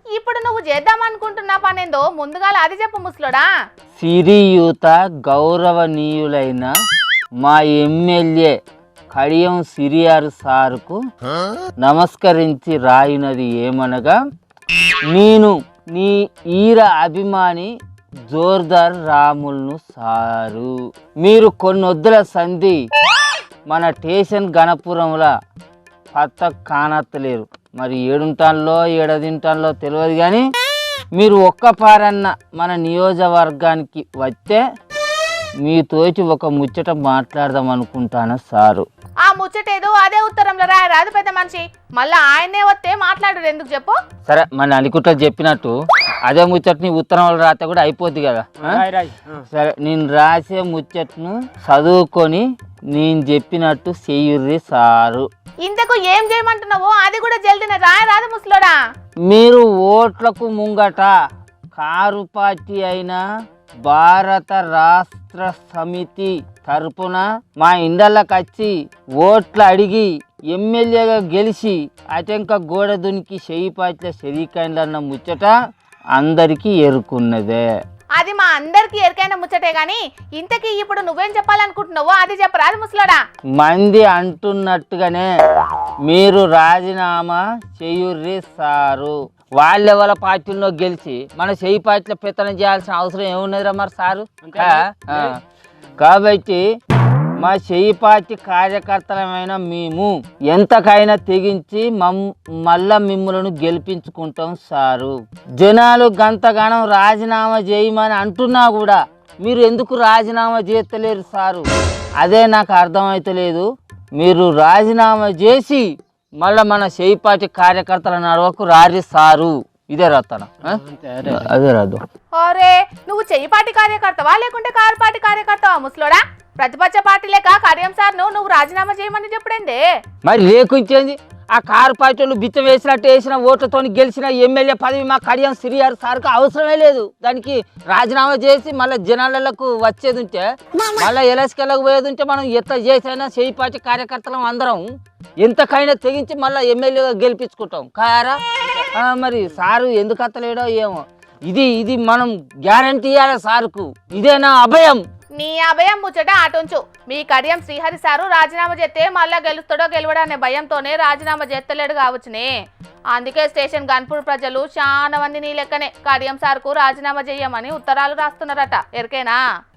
ఇప్పుడు నువ్వు చేద్దామనుకుంటున్నా పనేందో ముందుగా అది చెప్పు ముసలోడా. సిరియూత గౌరవనీయులైన మా ఎమ్మెల్యే కడియం సిరియారు సారుకు నమస్కరించి రాయినది ఏమనగా, నేను నీ ఈర అభిమాని జోర్దార్ రాములను సారు. మీరు కొన్నొద్దుల సంధి మన స్టేషన్ గణపురంలో పత్త కానత్తలేరు. మరి ఏడుంటాల్లో ఏడదింటాల్లో తెలియదు, కానీ మీరు ఒక్క పారన్న మన నియోజకవర్గానికి వస్తే మీతోటి ఒక ముచ్చట మాట్లాడదాం అనుకుంటాను సారు. ఆ ముచ్చటేదో అదే ఉత్తరంలో రాయరాదు పెద్ద మనిషి, మళ్ళా ఆయనే వస్తే మాట్లాడు ఎందుకు చెప్పు. సరే, మన అలికుట్ల చెప్పినట్టు అదే ముచ్చట్ని ఉత్తరంలో రాస్తే కూడా అయిపోద్ది కదా. సరే, నేను రాసే ముచ్చట్ను చదువుకొని నేను చెప్పినట్టు చెయ్యుర్రి సారు. ఇంతకు ఏం చేయమంటున్నావో అది కూడా జల్దిన రాయరాదు ముసలోడా. మీరు ఓట్లకు ముంగట కారు పార్టీ అయిన భారత రాష్ట్ర సమితి తరపున మా ఇండళ్ళకి వచ్చి ఓట్లు అడిగి ఎమ్మెల్యేగా గెలిచి అటెంక గోడ దునికి చెయ్యి పార్టీల శరీకాయలన్న ముచ్చట అందరికీ ఎరుకున్నదే. అది మా అందరికి ఎరికైన ముచ్చటే గాని ఇంతకీ ఇప్పుడు నువ్వేం చెప్పాలనుకుంటున్నావో అది చెప్పరాదు ముసలోడా. మంది అంటున్నట్టుగానే మీరు రాజీనామా చేయుర్రి సారు. వాళ్ళెవల పార్టీల్లో గెలిచి మన చెయ్యి పార్టీలో పెత్తనం చేయాల్సిన అవసరం ఏమున్నదిరా మరి సారు. కాబట్టి మా చెయ్యి పార్టీ కార్యకర్తలమైన మేము ఎంతకైనా తెగించి మళ్ళా మిమ్మల్ని గెలిపించుకుంటాం సారు. జనాలు గంతగానం రాజీనామా చేయమని అంటున్నా కూడా మీరు ఎందుకు రాజీనామా చేస్తలేరు సారు? అదే నాకు అర్థమైతలేదు. మీరు రాజీనామా చేసి మళ్ళా మన చెయ్యి పార్టీ కార్యకర్తల నడవకు రారి సారు. ఇదే రాస్తాను, అదే రాదు. ఓరే, నువ్వు చెయ్యి పార్టీ కార్యకర్తవా లేకుంటే కారు పార్టీ కార్యకర్తవా ముసలోడా? ప్రతిపక్ష పార్టీ లేక కడియం సార్ను నువ్వు రాజీనామా చేయమని చెప్పడండి. మరి లేకుంచేంది, ఆ కారు పార్టీలు బిచ్చం వేసినట్టు వేసిన ఓట్లతో గెలిచిన ఎమ్మెల్యే పదవి మా కడియం సిరియారు సార్కు అవసరమే లేదు. దానికి రాజీనామా చేసి మళ్ళీ జనాలకు వచ్చేది ఉంటే, మళ్ళీ ఎలక్ట్కెళ్ళకు పోయేది ఉంటే మనం ఎంత చేసైనా చెయ్యి పార్టీ కార్యకర్తలం అందరం ఎంతకైనా తెగించి మళ్ళీ ఎమ్మెల్యేగా గెలిపించుకుంటాం కారా. మరి సారు ఎందుకు అత్తలేడో ఏమో. ఇది మనం గ్యారంటీ ఇవ్వాలి సార్కు. ఇదే నా అభయం. నీ అభయం ముచ్చట అటుంచు. మీ కడియం శ్రీహరి సారు రాజీనామా చేస్తే మళ్ళా గెలుస్తాడో గెలవడో అనే భయంతోనే రాజీనామా చేస్తలేడు కావచ్చునే. అందుకే స్టేషన్ గన్పూర్ ప్రజలు చాలా మంది నీ లెక్కనే కడియం సార్కు రాజీనామా చేయమని ఉత్తరాలు రాస్తున్నారట. ఎరికేనా?